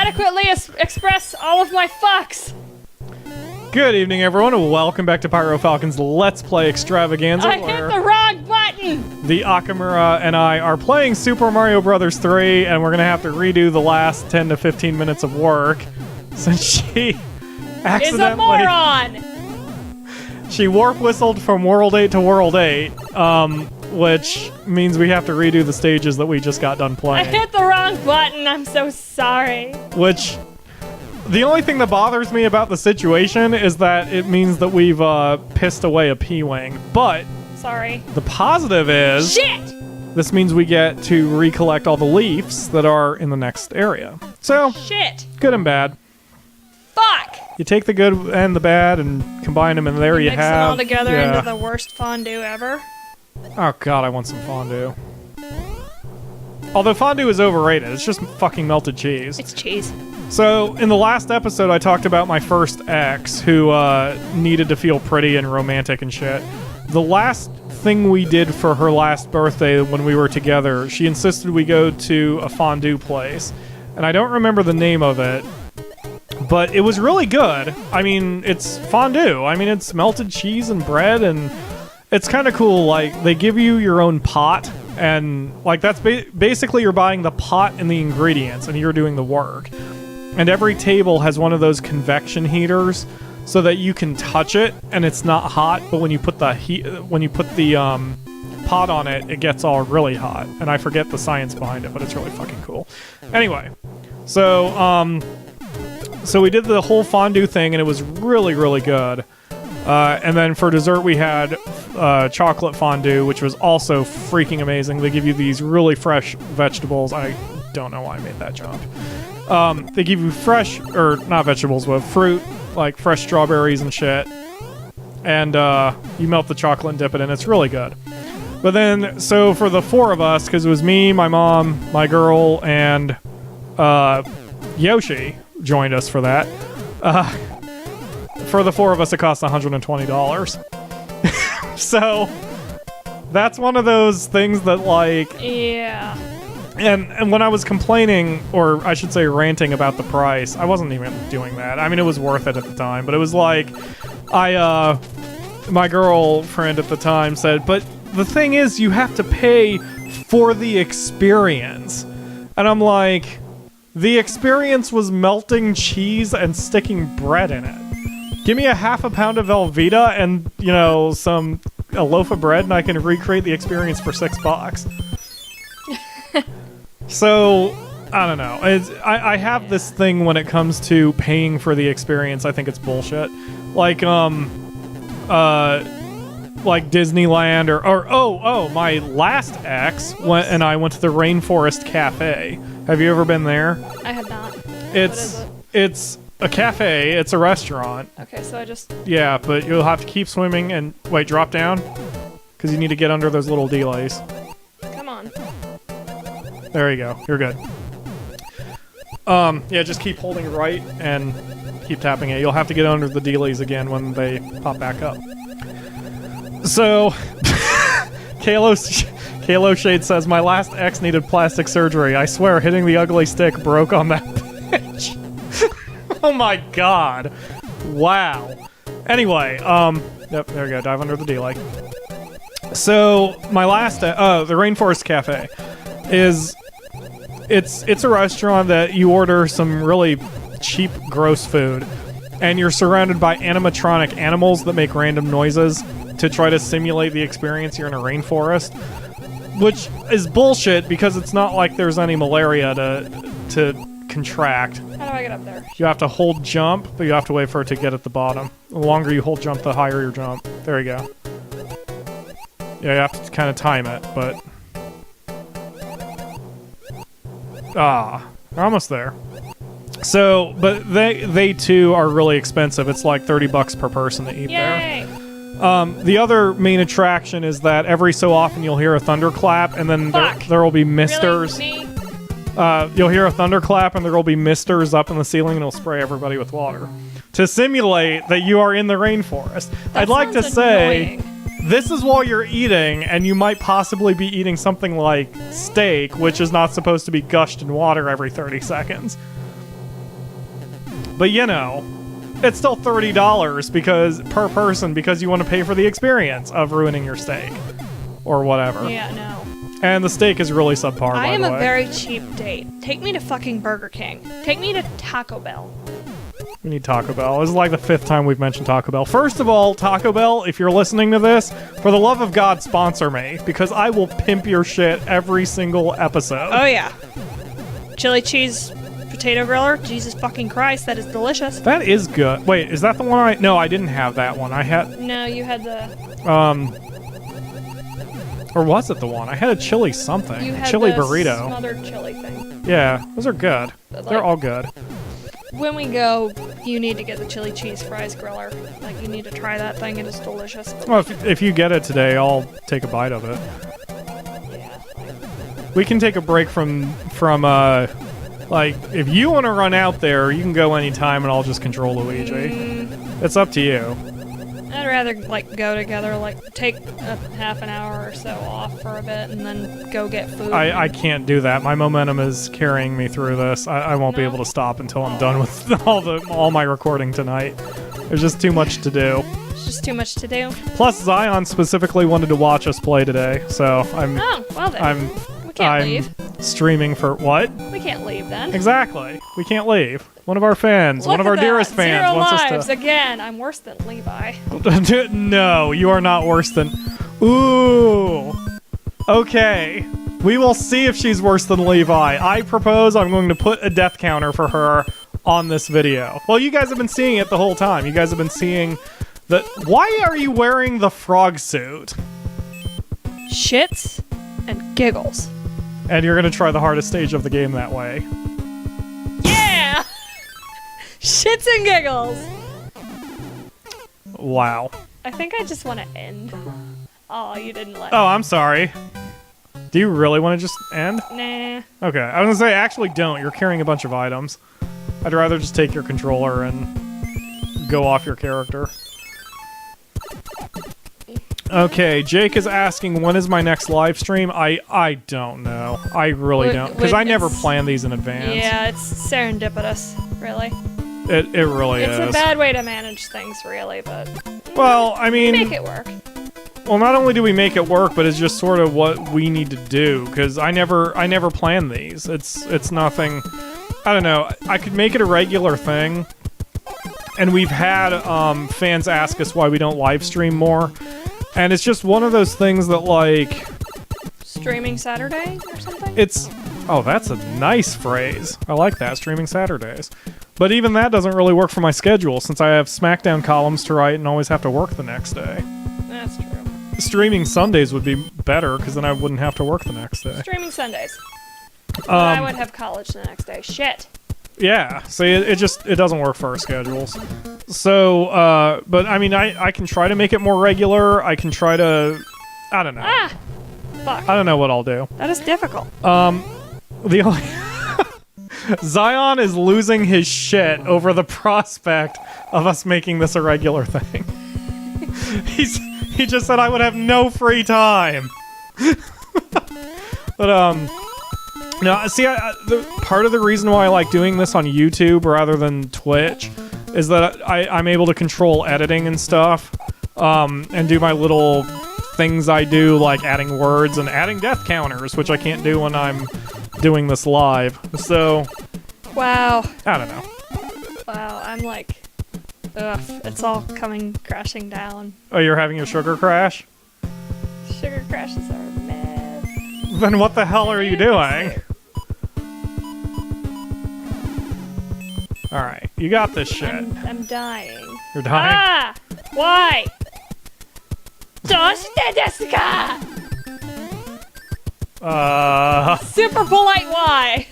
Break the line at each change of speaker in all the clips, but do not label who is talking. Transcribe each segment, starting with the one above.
adequately express all of my fucks.
Good evening, everyone, and welcome back to PyroFalkon's Let's Play Extravaganza.
I hit the wrong button!
TheAkamura and I are playing Super Mario Bros. 3, and we're going to have to redo the last 10 to 15 minutes of work since she accidentally...
Is a moron!
She warp whistled from World 8 to World 8, which means we have to redo the stages that we just got done
I
playing.
hit the wrong button, I'm so sorry.
Which... The only thing that bothers me about the situation is that it means that we've pissed away a P-Wing. But
Sorry.
the positive is...
Shit!
This means we get to recollect all the leaves that are in the next area. So,
Shit!
good and bad.
Fuck!
You take the good and the bad and combine them, and there you
Mix
have...
them all together
yeah.
into the worst fondue ever.
Oh god, I want some fondue. Although fondue is overrated, it's just fucking melted cheese.
It's cheese.
So, in the last episode, I talked about my first ex who needed to feel pretty and romantic and shit. The last thing we did for her last birthday when we were together, she insisted we go to a fondue place. And I don't remember the name of it, but it was really good. I mean, it's fondue. I mean, it's melted cheese and bread, and it's kind of cool. Like, they give you your own pot, and, like, that's basically you're buying the pot and the ingredients, and you're doing the work. And every table has one of those convection heaters so that you can touch it and it's not hot, but when you put the pot on it, it gets all really hot. And I forget the science behind it, but it's really fucking cool. Anyway, so we did the whole fondue thing and it was really, really good. And then for dessert we had chocolate fondue, which was also freaking amazing. They give you these really fresh vegetables. I don't know why I made that jump. They give you fresh, or not vegetables, but fruit, like fresh strawberries and shit. And you melt the chocolate and dip it in. It's really good. But then, so for the four of us, because it was me, my mom, my girl, and Yoshi joined us for that. For the four of us, it cost $120. So that's one of those things that, like...
Yeah.
And when I was complaining, or I should say ranting about the price, I wasn't even doing that. I mean, it was worth it at the time, but it was like, my girlfriend at the time said, but the thing is, you have to pay for the experience. And I'm like, the experience was melting cheese and sticking bread in it. Give me a half a pound of Velveeta and, you know, a loaf of bread, and I can recreate the experience for $6. So, I don't know. I have this thing when it comes to paying for the experience. I think it's bullshit. Like Disneyland or my last ex and I went to the Rainforest Cafe. Have you ever been there?
I have not.
It's a cafe. It's a restaurant.
Okay, so I just...
Yeah, but you'll have to keep swimming and... Wait, drop down? Because you need to get under those little delays.
Come on.
There you go. You're good. Yeah, just keep holding right and keep tapping it. You'll have to get under the dealies again when they pop back up. So, Kalo Shade says, my last ex needed plastic surgery. I swear, hitting the ugly stick broke on that bitch. Oh my god. Wow. Anyway, yep, there we go. Dive under the delay. So, my last, the Rainforest Cafe is... It's a restaurant that you order some really cheap, gross food, and you're surrounded by animatronic animals that make random noises to try to simulate the experience you're in a rainforest, which is bullshit because it's not like there's any malaria to contract.
How do I get up there?
You have to hold jump, but you have to wait for it to get at the bottom. The longer you hold jump, the higher your jump. There you go. Yeah, you have to kind of time it, but... we're almost there. So, but they too are really expensive. It's like $30 per person to eat
Yay!
there. The other main attraction is that every so often you'll hear a thunderclap, and then there will be misters.
Really? Me?
You'll hear a thunderclap, and there will be misters up in the ceiling, and it'll spray everybody with water to simulate that you are in the rainforest. I'd like to say this is while you're eating, and you might possibly be eating something like steak, which is not supposed to be gushed in water every 30 seconds. but you know, it's still $30 because per person because you want to pay for the experience of ruining your steak or whatever.
Yeah, no.
And the steak is really subpar,
I
by
am
the
a
way.
very cheap date. Take me to fucking Burger King. Take me to Taco Bell.
We need Taco Bell. This is like the 5th time we've mentioned Taco Bell. First of all, Taco Bell, if you're listening to this, for the love of God, sponsor me, because I will pimp your shit every single episode.
Oh yeah. Chili cheese potato griller. Jesus fucking Christ, that is delicious.
That is good. Wait, is that the one I... No, I didn't have that one. I had...
No, you had the...
Or was it the one? I had a chili something.
You had
Chili
the
burrito.
smothered chili thing.
Yeah, those are good.
But,
They're
like,
all good.
When we go, you need to get the chili cheese fries griller. Like, you need to try that thing. It is delicious.
Well, if you get it today, I'll take a bite of it.
Yeah.
We can take a break from like, if you want to run out there, you can go anytime and I'll just control Luigi. It's up to you.
I'd rather, like, go together, like, take a half an hour or so off for a bit and then go get food.
I can't do that. My momentum is carrying me through this. I won't be able to stop until I'm done with all my recording tonight. There's just too much to do.
It's just too much to do.
Plus, Zion specifically wanted to watch us play today, so
Oh, well then. We can't leave.
Streaming for what?
We can't leave then.
Exactly. We can't leave. One of our fans, one of our dearest fans,
0
wants
lives
us to.
again. I'm worse than Levi.
No, you are not worse than. Ooh. Okay. We will see if she's worse than Levi. I propose I'm going to put a death counter for her on this video. Well, you guys have been seeing it the whole time. You guys have been seeing the. Why are you wearing the frog suit?
Shits and giggles.
And you're going to try the hardest stage of the game that way.
Yeah! Shits and giggles.
Wow.
I think I just want to end. Oh, you didn't let
Oh, I'm sorry. Do you really want to just end?
Nah.
Okay, I was gonna say, actually don't. You're carrying a bunch of items. I'd rather just take your controller and go off your character. Okay, Jake is asking, when is my next live stream? I don't know. I really don't. Because I never plan these in advance.
Yeah, it's serendipitous, really.
It really is.
It's a bad way to manage things, really, but...
Well, I mean...
Make it work.
Well, not only do we make it work, but it's just sort of what we need to do, because I never plan these. It's nothing... I don't know. I could make it a regular thing, and we've had fans ask us why we don't live stream more, and it's just one of those things that, like...
Streaming Saturday or something?
It's... Oh, that's a nice phrase. I like that, streaming Saturdays. But even that doesn't really work for my schedule, since I have SmackDown columns to write and always have to work the next day.
That's true.
Streaming Sundays would be better, because then I wouldn't have to work the next day.
Streaming Sundays. But I would have college the next day. Shit.
Yeah, see, it doesn't work for our schedules. So, but I mean, I can try to make it more regular. I can try to... I don't know.
Ah! Fuck.
I don't know what I'll do.
That is difficult.
The only... Zion is losing his shit over the prospect of us making this a regular thing. He just said I would have no free time. But no, see, part of the reason why I like doing this on YouTube rather than Twitch is that I'm able to control editing and stuff, and do my little things I do, like adding words and adding death counters, which I can't do when I'm doing this live. So,
Wow.
I don't know.
Wow, I'm like... Ugh, it's all coming crashing down.
Oh, you're having a sugar crash?
Sugar crashes are mad.
Then what the hell are you doing? Alright, you got this shit.
I'm dying.
You're dying?
Ah! Why? どうしてですか? Super polite why?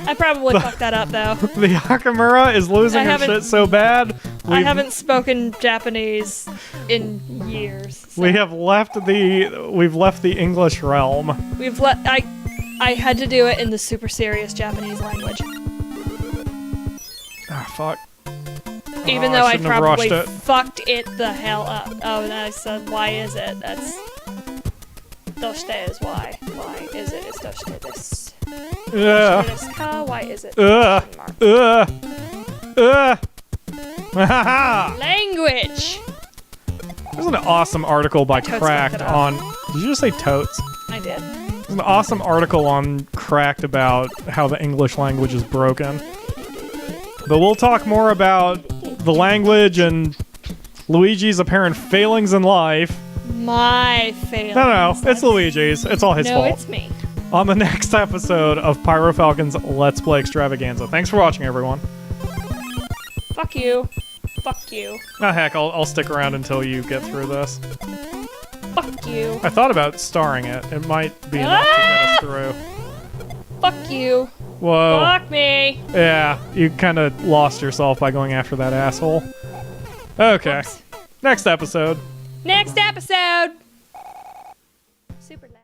I probably fucked that up though.
TheAkamura is losing her shit so bad.
I haven't spoken Japanese in years. So.
We've left the English realm.
I had to do it in the super serious Japanese language.
Ah, fuck.
Even though I
shouldn't have
probably
rushed it.
fucked it the hell up. Oh, and I said, why is it? That's... どうして is why. Why is it? It's どうして this. Why is it? Language!
There's an awesome article by
Totes
Cracked
looked it up.
on... Did you just say totes?
I did.
There's an awesome article on Cracked about how the English language is broken. But we'll talk more about the language and Luigi's apparent failings in life.
My failings.
No, it's Luigi's. It's all his
No,
fault.
it's me.
On the next episode of PyroFalkon's Let's Play Extravaganza. Thanks for watching, everyone.
Fuck you. Fuck you.
Ah, heck, I'll stick around until you get through this.
Fuck you.
I thought about starring it. It might be enough to get us through.
Fuck you.
Whoa.
Fuck me.
Yeah, you kind of lost yourself by going after that asshole. Okay.
Oops.
Next episode.
Next episode. Super loud.